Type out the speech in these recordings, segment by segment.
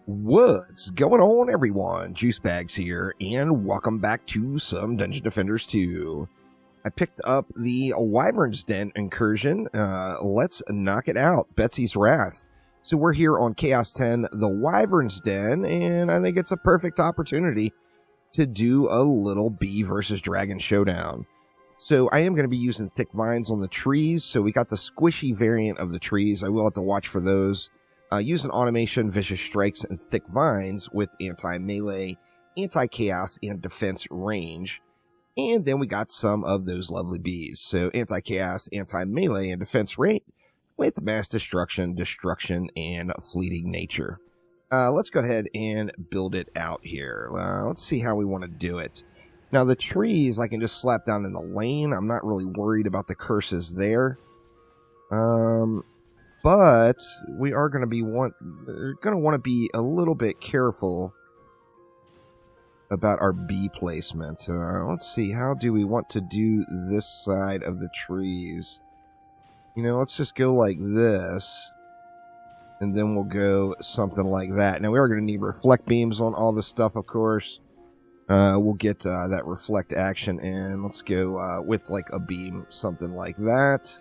What's going on, everyone? Juice Bags here, and welcome back to some Dungeon Defenders 2. I picked up the Wyverns Den Incursion. Let's knock it out. Betsy's Wrath. So we're here on Chaos 10, the Wyverns Den, and I think it's a perfect opportunity to do a little bee versus dragon showdown. So I am going to be using thick vines on the trees. So we got the squishy variant of the trees. I will have to watch for those. Using automation, vicious strikes, and thick vines with anti-melee, anti-chaos, and defense range. And then we got some of those lovely bees. So anti-chaos, anti-melee, and defense range with mass destruction, and fleeting nature. Let's go ahead and build it out here. Let's see how we want to do it. Now the trees I can just slap down in the lane. I'm not really worried about the curses there. But we are going to want to be a little bit careful about our bee placement. Let's see, how do we want to do this side of the trees? You know, let's just go like this, and then we'll go something like that. Now we are going to need reflect beams on all this stuff, of course. We'll get that reflect action in. Let's go with like a beam, something like that.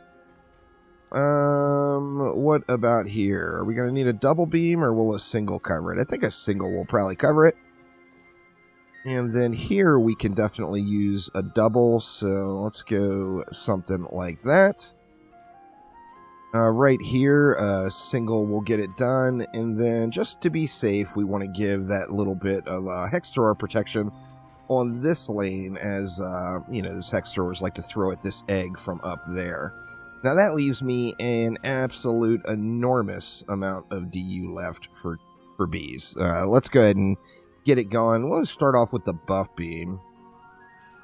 What about here? Are we going to need a double beam, or will a single cover it? I think a single will probably cover it. And then here we can definitely use a double, so let's go something like that. Right here, a single will get it done, and then just to be safe, we want to give that little bit of hex thrower protection on this lane, as, you know, those hex throwers like to throw at this egg from up there. Now that leaves me an absolute enormous amount of DU left for bees. Let's go ahead and get it going. We'll start off with the buff beam.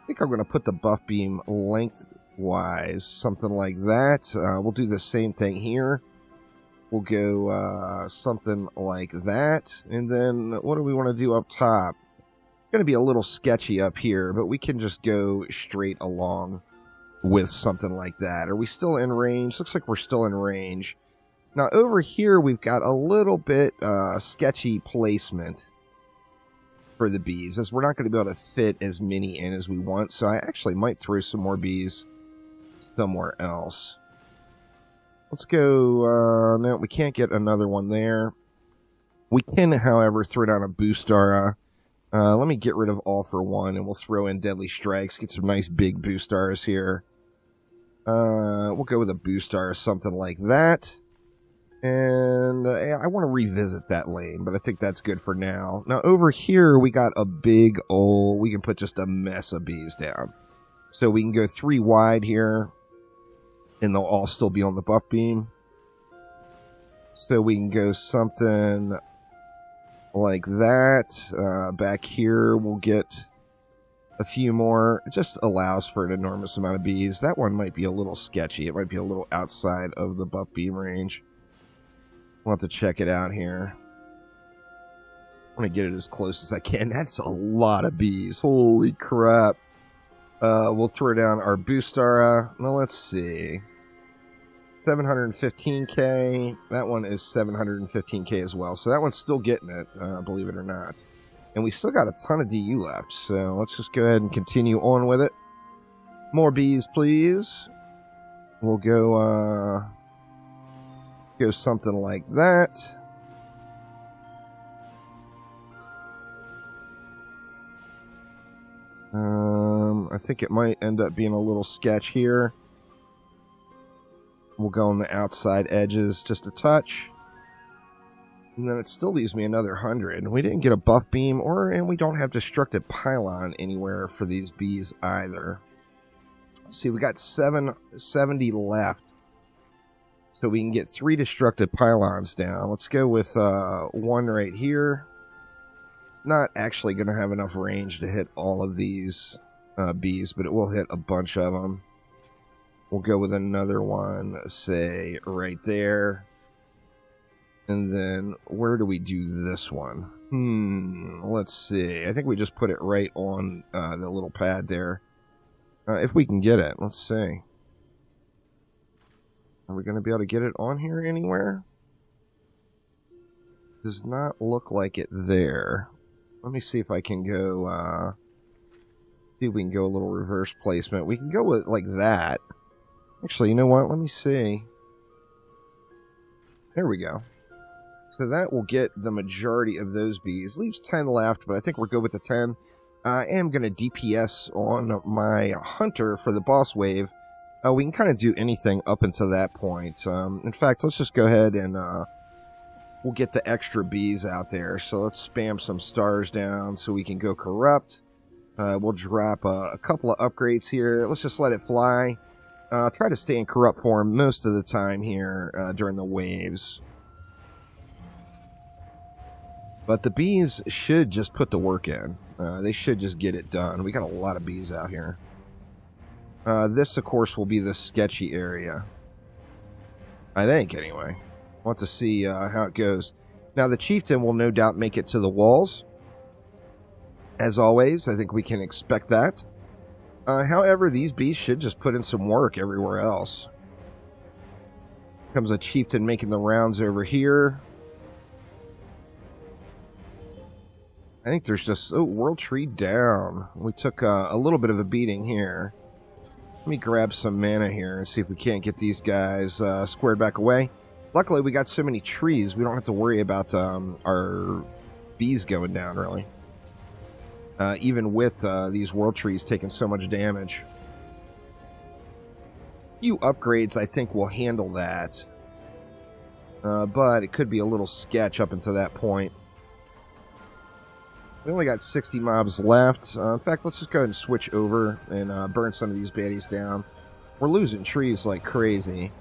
I think I'm going to put the buff beam lengthwise, something like that. We'll do the same thing here. We'll go something like that. And then what do we want to do up top? It's going to be a little sketchy up here, but we can just go straight along with something like that. Are we still in range? Looks like we're still in range. Now over here we've got a little bit sketchy placement for the bees, as we're not going to be able to fit as many in as we want, so I actually might throw some more bees somewhere else. Let's go, no, we can't get another one there. We can, however, throw down a Boostar. Let me get rid of all for one, and we'll throw in Deadly Strikes, get some nice big Boostars here. We'll go with a Boostar or something like that. And I want to revisit that lane, but I think that's good for now. Now, over here, we got a big old... We can put just a mess of bees down. So we can go 3 wide here, and they'll all still be on the buff beam. So we can go something like that. Back here, we'll get a few more. It just allows for an enormous amount of bees. That one might be a little sketchy. It might be a little outside of the buff beam range. We'll have to check it out here. I'm going to get it as close as I can. That's a lot of bees. Holy crap. We'll throw down our Boostara. Now let's see. 715k. That one is 715k as well. So that one's still getting it, believe it or not. And we still got a ton of DU left. So let's just go ahead and continue on with it. More bees, please. We'll go something like that. I think it might end up being a little sketch here. We'll go on the outside edges just a touch. And then it still leaves me another 100. We didn't get a buff beam, and we don't have destructive pylon anywhere for these bees either. See, we got 770 left. So we can get 3 destructive pylons down. Let's go with one right here. It's not actually going to have enough range to hit all of these bees, but it will hit a bunch of them. We'll go with another one, say, right there. And then, where do we do this one? Let's see. I think we just put it right on the little pad there. If we can get it, let's see. Are we going to be able to get it on here anywhere? Does not look like it there. Let me see if I can go, see if we can go a little reverse placement. We can go with like that. Actually, you know what? Let me see. There we go. So that will get the majority of those bees. Leaves 10 left, but I think we're good with the 10. I am going to DPS on my hunter for the boss wave. We can kind of do anything up until that point. In fact, let's just go ahead and we'll get the extra bees out there. So let's spam some stars down so we can go corrupt. We'll drop a couple of upgrades here. Let's just let it fly. Try to stay in corrupt form most of the time here during the waves. But the bees should just put the work in. They should just get it done. We got a lot of bees out here. This, of course, will be the sketchy area. I think, anyway. Want to see how it goes. Now, the chieftain will no doubt make it to the walls. As always, I think we can expect that. However, these bees should just put in some work everywhere else. Comes a chieftain making the rounds over here. I think there's just... Oh, world tree down. We took a little bit of a beating here. Let me grab some mana here and see if we can't get these guys squared back away. Luckily, we got so many trees, we don't have to worry about our bees going down, really. Even with these world trees taking so much damage. A few upgrades, I think, will handle that. But it could be a little sketch up until that point. We only got 60 mobs left. In fact, let's just go ahead and switch over and burn some of these baddies down. We're losing trees like crazy.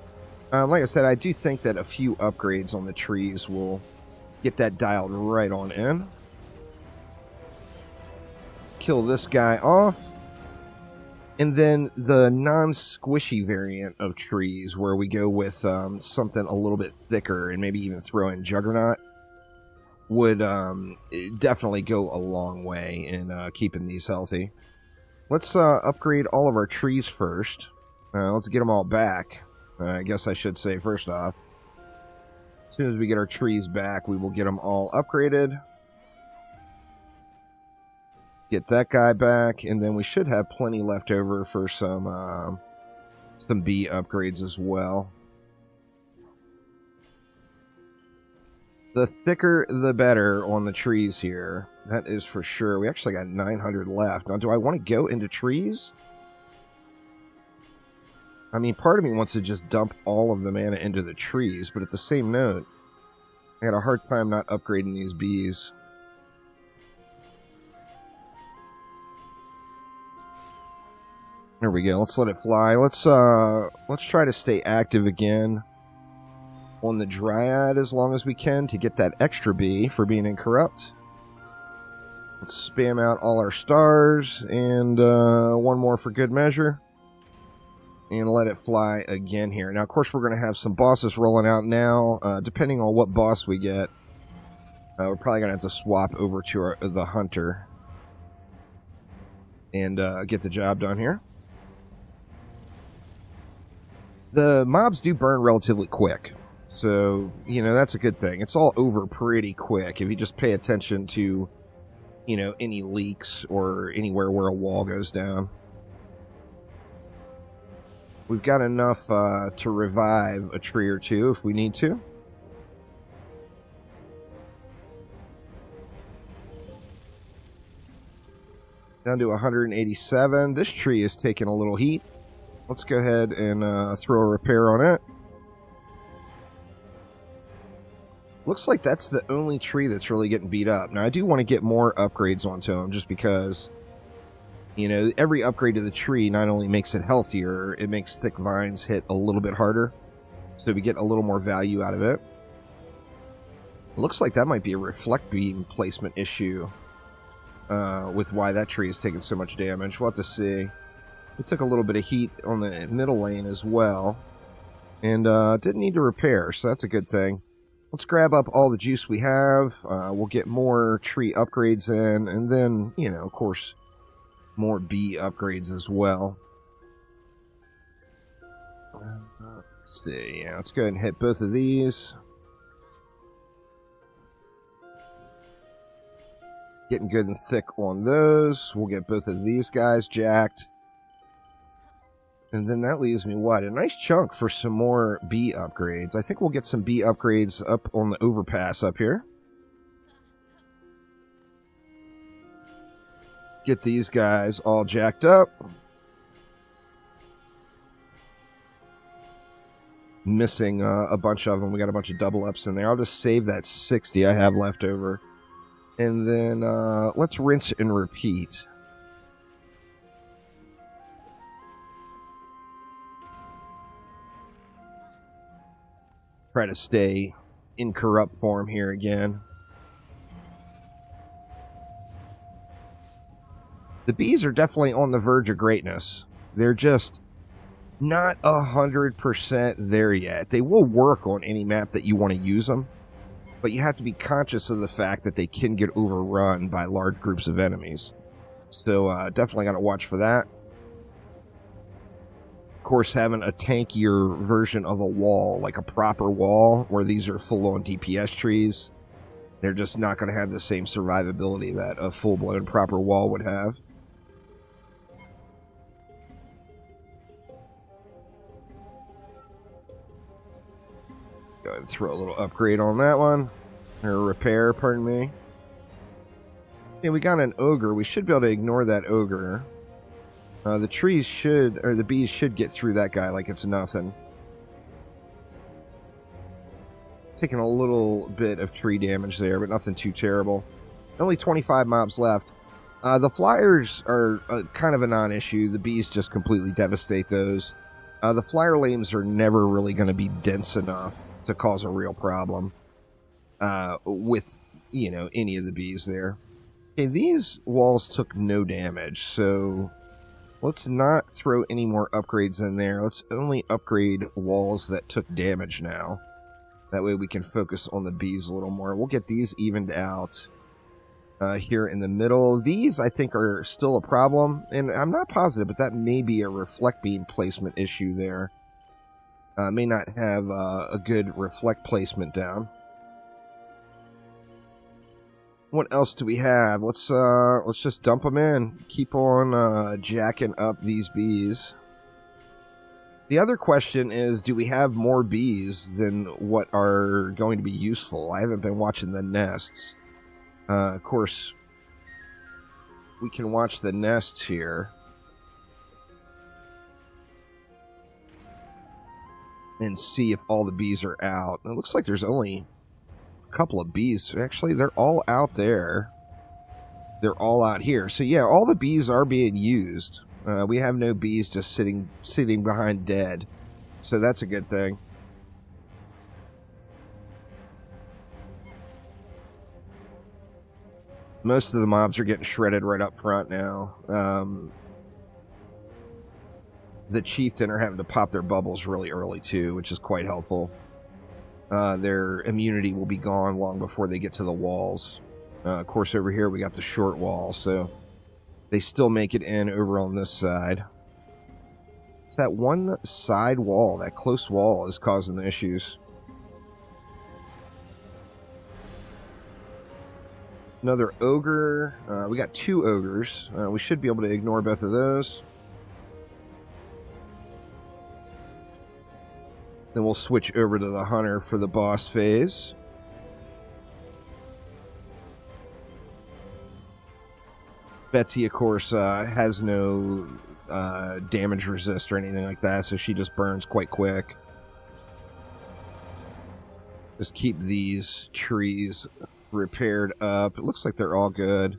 Like I said, I do think that a few upgrades on the trees will get that dialed right on in. Kill this guy off. And then the non-squishy variant of trees, where we go with something a little bit thicker and maybe even throw in Juggernaut, would definitely go a long way in keeping these healthy. Let's upgrade all of our trees first. Let's get them all back. I guess I should say first off. As soon as we get our trees back, we will get them all upgraded. Get that guy back, and then we should have plenty left over for some bee upgrades as well. The thicker, the better on the trees here. That is for sure. We actually got 900 left. Now, do I want to go into trees? I mean, part of me wants to just dump all of the mana into the trees, but at the same note, I had a hard time not upgrading these bees. There we go. Let's let it fly. Let's try to stay active again on the Dryad as long as we can to get that extra bee for being incorrupt. Let's spam out all our stars and one more for good measure. And let it fly again here. Now, of course, we're going to have some bosses rolling out now. Depending on what boss we get, we're probably going to have to swap over to the hunter and get the job done here. The mobs do burn relatively quick. So, you know, that's a good thing. It's all over pretty quick if you just pay attention to, you know, any leaks or anywhere where a wall goes down. We've got enough to revive a tree or two if we need to. Down to 187. This tree is taking a little heat. Let's go ahead and throw a repair on it. Looks like that's the only tree that's really getting beat up. Now, I do want to get more upgrades onto them just because, you know, every upgrade to the tree not only makes it healthier, it makes thick vines hit a little bit harder. So we get a little more value out of it. Looks like that might be a reflect beam placement issue with why that tree is taking so much damage. We'll have to see. We took a little bit of heat on the middle lane as well. And didn't need to repair, so that's a good thing. Let's grab up all the juice we have. We'll get more tree upgrades in. And then, you know, of course, more bee upgrades as well. Let's see. Yeah, let's go ahead and hit both of these. Getting good and thick on those. We'll get both of these guys jacked. And then that leaves me, what? A nice chunk for some more bee upgrades. I think we'll get some bee upgrades up on the overpass up here. Get these guys all jacked up. Missing a bunch of them. We got a bunch of double ups in there. I'll just save that 60 I have left over. And then let's rinse and repeat. Try to stay in corrupt form here again. The bees are definitely on the verge of greatness. They're just not 100% there yet. They will work on any map that you want to use them, but you have to be conscious of the fact that they can get overrun by large groups of enemies. So definitely got to watch for that. Of course, having a tankier version of a wall, like a proper wall, where these are full-on DPS trees, they're just not going to have the same survivability that a full-blown proper wall would have. Go ahead and throw a little upgrade on that one. Or repair, pardon me. Yeah, we got an ogre. We should be able to ignore that ogre. The trees should, or the bees should get through that guy like it's nothing. Taking a little bit of tree damage there, but nothing too terrible. Only 25 mobs left. The flyers are kind of a non-issue. The bees just completely devastate those. The flyer lanes are never really going to be dense enough to cause a real problem with, you know, any of the bees there. Okay, these walls took no damage, so let's not throw any more upgrades in there. Let's only upgrade walls that took damage now. That way we can focus on the bees a little more. We'll get these evened out here in the middle. These, I think, are still a problem, and I'm not positive, but that may be a reflect beam placement issue there. May not have a good reflect placement down. What else do we have? Let's just dump them in. Keep on jacking up these bees. The other question is, do we have more bees than what are going to be useful? I haven't been watching the nests. Of course, we can watch the nests here. And see if all the bees are out. It looks like there's only couple of bees. Actually, they're all out there. They're all out here. So yeah, all the bees are being used. We have no bees just sitting behind dead. So that's a good thing. Most of the mobs are getting shredded right up front now. The chieftain are having to pop their bubbles really early too, which is quite helpful. Their immunity will be gone long before they get to the walls. Of course, over here we got the short wall, so they still make it in over on this side. It's that one side wall, that close wall, is causing the issues. Another ogre. We got two ogres. We should be able to ignore both of those. Then we'll switch over to the hunter for the boss phase. Betsy, of course, has no damage resist or anything like that, so she just burns quite quick. Just keep these trees repaired up. It looks like they're all good.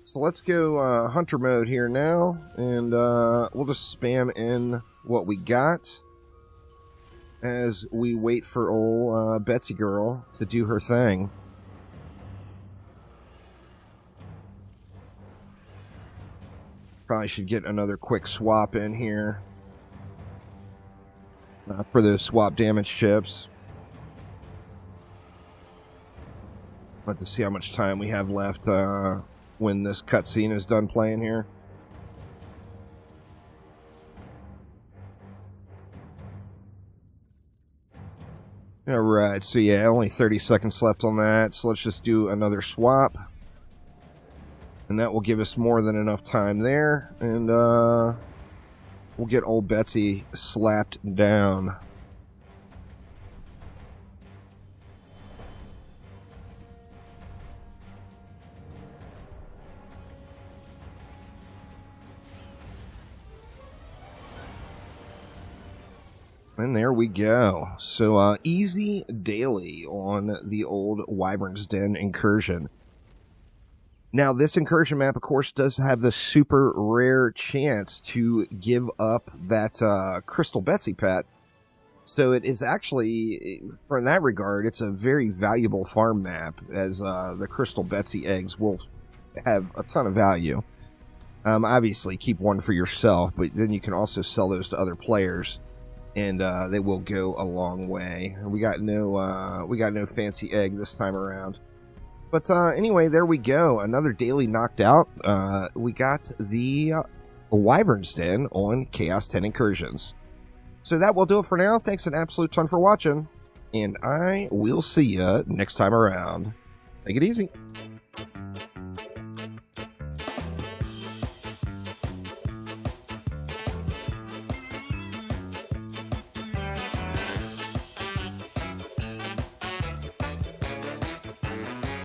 So let's go hunter mode here now, and we'll just spam in what we got as we wait for old Betsy girl to do her thing. Probably should get another quick swap in here for those swap damage chips. Let's see how much time we have left when this cutscene is done playing here. Alright, so yeah, only 30 seconds left on that, so let's just do another swap. And that will give us more than enough time there. And we'll get old Betsy slapped down. And there we go. So, easy daily on the old Wyverns Den Incursion. Now, this Incursion map, of course, does have the super rare chance to give up that Crystal Betsy pet. So it is actually, in that regard, it's a very valuable farm map, as the Crystal Betsy eggs will have a ton of value. Obviously, keep one for yourself, but then you can also sell those to other players. And they will go a long way. We got no fancy egg this time around. But anyway, there we go. Another daily knocked out. We got the Wyverns Den on Chaos 10 Incursions. So that will do it for now. Thanks an absolute ton for watching. And I will see you next time around. Take it easy.